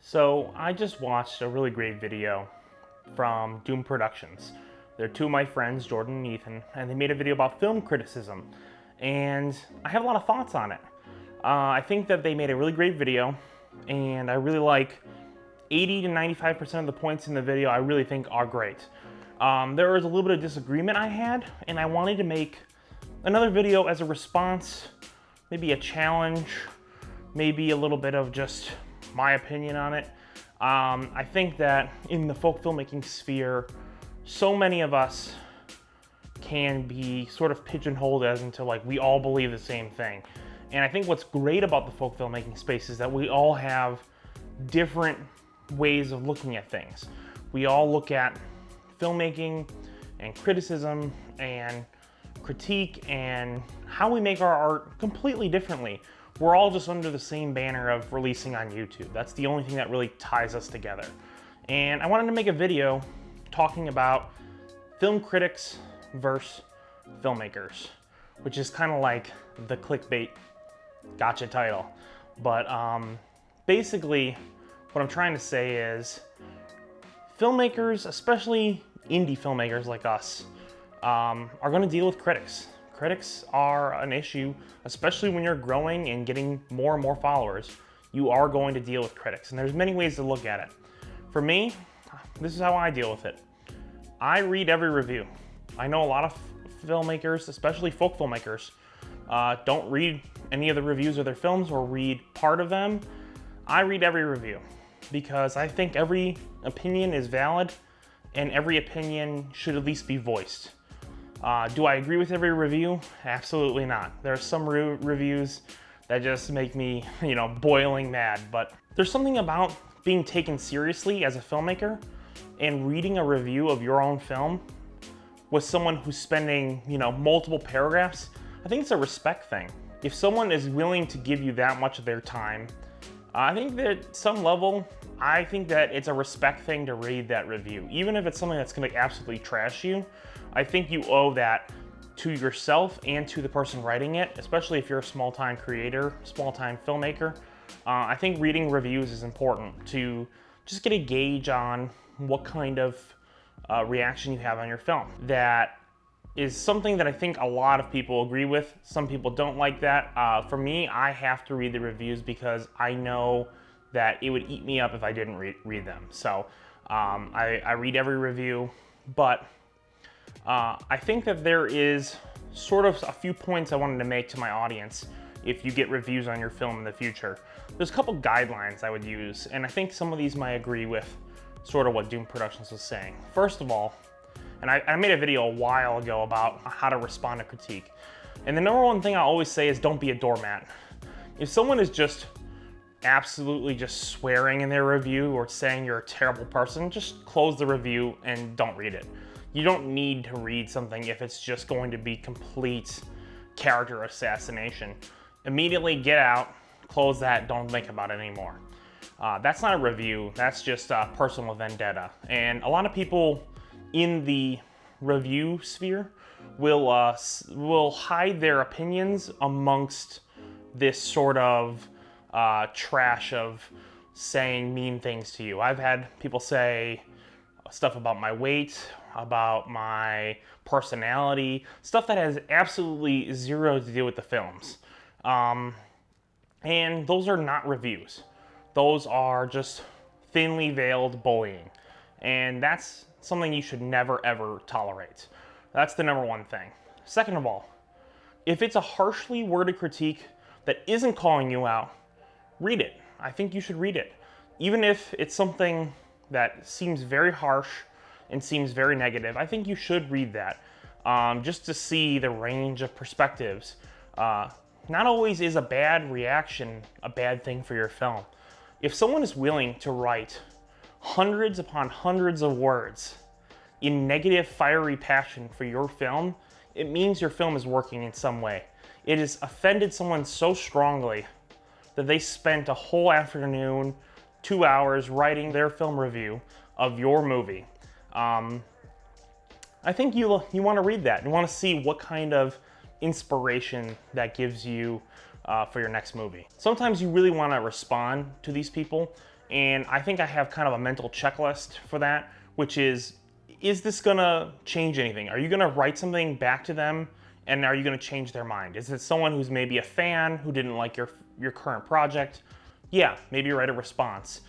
So I just watched a really great video from Doom Productions. They're two of my friends, Jordan and Ethan, and they made a video about film criticism. And I have a lot of thoughts on it. I think that they made a really great video, and I really like 80 to 95% of the points in the video I really think are great. There was a little bit of disagreement I had, and I wanted to make another video as a response, maybe a challenge, maybe a little bit of just my opinion on it. I think that in the folk filmmaking sphere, so many of us can be sort of pigeonholed as into like we all believe the same thing. And I think what's great about the folk filmmaking space is that we all have different ways of looking at things. We all look at filmmaking and criticism and critique and how we make our art completely differently. We're all just under the same banner of releasing on YouTube. That's the only thing that really ties us together. And I wanted to make a video talking about film critics versus filmmakers, which is kind of like the clickbait gotcha title. But basically, what I'm trying to say is filmmakers, especially indie filmmakers like us, are going to deal with critics. Critics are an issue, especially when you're growing and getting more and more followers. You are going to deal with critics, and there's many ways to look at it. For me, this is how I deal with it. I read every review. I know a lot of filmmakers, especially folk filmmakers, don't read any of the reviews of their films or read part of them. I read every review because I think every opinion is valid and every opinion should at least be voiced. Do I agree with every review? Absolutely not. There are some reviews that just make me, boiling mad, but there's something about being taken seriously as a filmmaker and reading a review of your own film with someone who's spending, multiple paragraphs. I think it's a respect thing. If someone is willing to give you that much of their time, I think that at some level, I think that it's a respect thing to read that review. Even if it's something that's gonna absolutely trash you, I think you owe that to yourself and to the person writing it, especially if you're a small-time creator, small-time filmmaker. I think reading reviews is important to just get a gauge on what kind of reaction you have on your film. That is something that I think a lot of people agree with. Some people don't like that. For me, I have to read the reviews because I know that it would eat me up if I didn't read them. So I read every review, but I think that there is sort of a few points I wanted to make to my audience if you get reviews on your film in the future. There's a couple guidelines I would use, and I think some of these might agree with sort of what Doom Productions was saying. First of all, and I made a video a while ago about how to respond to critique. And the number one thing I always say is don't be a doormat. If someone is just absolutely just swearing in their review or saying you're a terrible person, just close the review and don't read it. You don't need to read something if it's just going to be complete character assassination. Immediately get out, close that, don't think about it anymore. That's not a review, that's just a personal vendetta. And a lot of people in the review sphere will hide their opinions amongst this sort of trash of saying mean things to you. I've had people say stuff about my weight, about my personality, stuff that has absolutely zero to do with the films. And those are not reviews. Those are just thinly veiled bullying. And that's something you should never, ever tolerate. That's the number one thing. Second of all, if it's a harshly worded critique that isn't calling you out, read it. I think you should read it. Even if it's something that seems very harsh and seems very negative, I think you should read that just to see the range of perspectives. Not always is a bad reaction a bad thing for your film. If someone is willing to write hundreds upon hundreds of words in negative, fiery passion for your film, it means your film is working in some way. It has offended someone so strongly that they spent a whole afternoon, 2 hours writing their film review of your movie. I think you want to read that. You want to see what kind of inspiration that gives you for your next movie. Sometimes you really want to respond to these people And I think I have kind of a mental checklist for that, which is this gonna change anything? Are you gonna write something back to them, and are you gonna change their mind? Is it someone who's maybe a fan who didn't like your current project? Yeah, maybe write a response.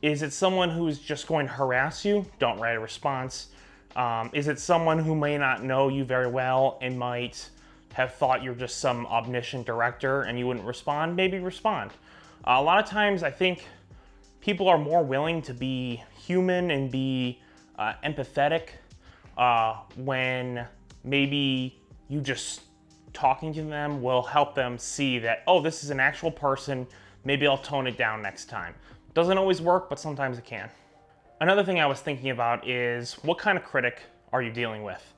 Is it someone who's just going to harass you? Don't write a response. Is it someone who may not know you very well and might have thought you're just some omniscient director and you wouldn't respond? Maybe respond. A lot of times I think people are more willing to be human and be empathetic when maybe you just talking to them will help them see that, oh, this is an actual person, maybe I'll tone it down next time. Doesn't always work, but sometimes it can. Another thing I was thinking about is, what kind of critic are you dealing with?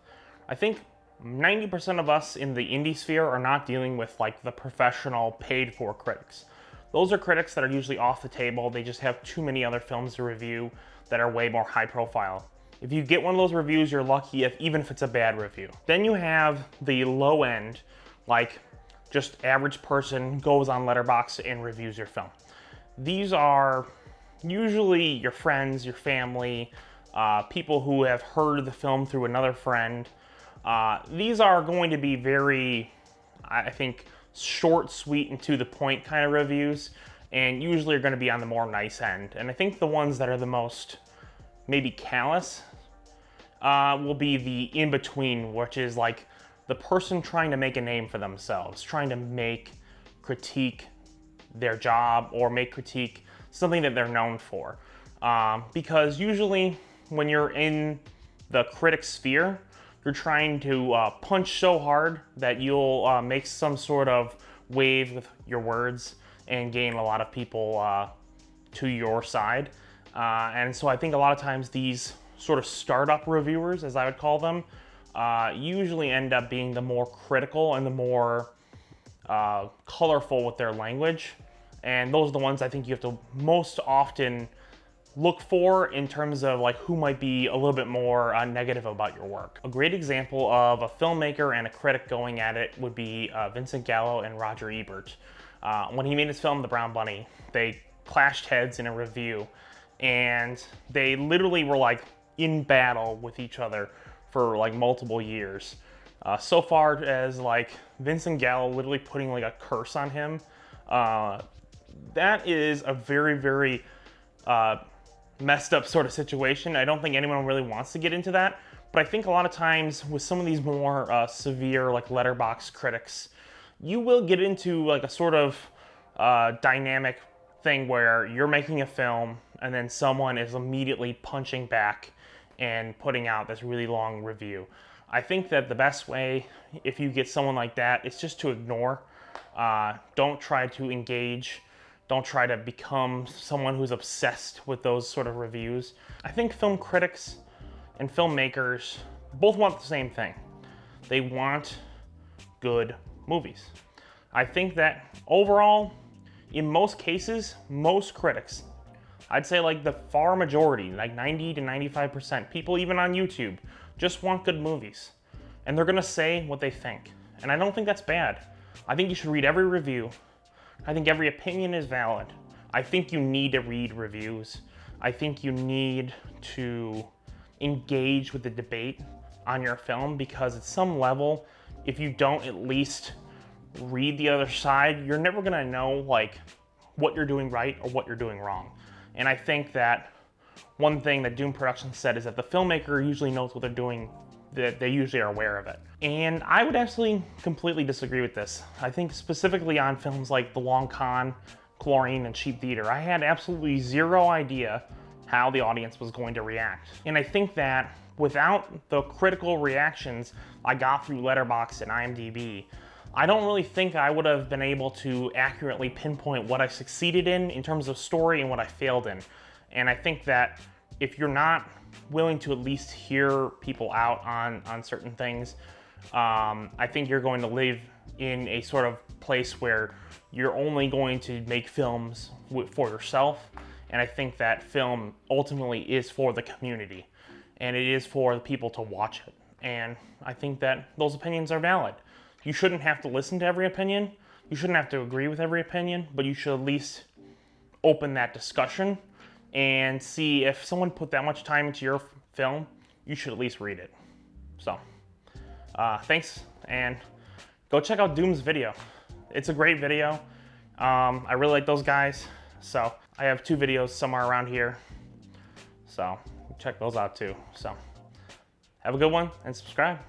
I think 90% of us in the indie sphere are not dealing with like the professional paid for critics. Those are critics that are usually off the table. They just have too many other films to review that are way more high profile. If you get one of those reviews, you're lucky, even if it's a bad review. Then you have the low end, like just average person goes on Letterboxd and reviews your film. These are usually your friends, your family, people who have heard the film through another friend. These are going to be very, I think, short, sweet, and to the point kind of reviews, and usually are going to be on the more nice end. And I think the ones that are the most maybe callous will be the in-between, which is like the person trying to make a name for themselves, trying to critique their job or critique something that they're known for. Because usually when you're in the critic sphere, you're trying to punch so hard that you'll make some sort of wave with your words and gain a lot of people to your side. And so I think a lot of times these sort of startup reviewers, as I would call them, usually end up being the more critical and the more colorful with their language. And those are the ones I think you have to most often look for in terms of like who might be a little bit more negative about your work. A great example of a filmmaker and a critic going at it would be Vincent Gallo and Roger Ebert. When he made his film The Brown Bunny, they clashed heads in a review, and they literally were like in battle with each other for like multiple years. So far as like Vincent Gallo literally putting like a curse on him. That is a very, very messed up sort of situation. I don't think anyone really wants to get into that, but I think a lot of times with some of these more severe like Letterboxd critics, you will get into like a sort of dynamic thing where you're making a film and then someone is immediately punching back and putting out this really long review. I think that the best way, if you get someone like that, is just to ignore. Don't try to engage. Don't try to become someone who's obsessed with those sort of reviews. I think film critics and filmmakers both want the same thing. They want good movies. I think that overall, in most cases, most critics, I'd say like the far majority, like 90 to 95%, people even on YouTube, just want good movies. And they're gonna say what they think. And I don't think that's bad. I think you should read every review. I think every opinion is valid. I think you need to read reviews. I think you need to engage with the debate on your film, because at some level, if you don't at least read the other side, you're never gonna know like what you're doing right or what you're doing wrong. And I think that one thing that Doom Productions said is that the filmmaker usually knows what they're doing, that they usually are aware of it. And I would actually completely disagree with this. I think specifically on films like The Long Con, Chlorine, and Cheap Theater, I had absolutely zero idea how the audience was going to react. And I think that without the critical reactions I got through Letterboxd and IMDb, I don't really think I would have been able to accurately pinpoint what I succeeded in terms of story and what I failed in. And I think that if you're not willing to at least hear people out on certain things, I think you're going to live in a sort of place where you're only going to make films for yourself. And I think that film ultimately is for the community, and it is for the people to watch it. And I think that those opinions are valid. You shouldn't have to listen to every opinion. You shouldn't have to agree with every opinion, but you should at least open that discussion and see if someone put that much time into your film, you should at least read it. So, thanks, and go check out Doom's video. It's a great video. I really like those guys, so I have 2 videos somewhere around here. So check those out too. So have a good one and subscribe.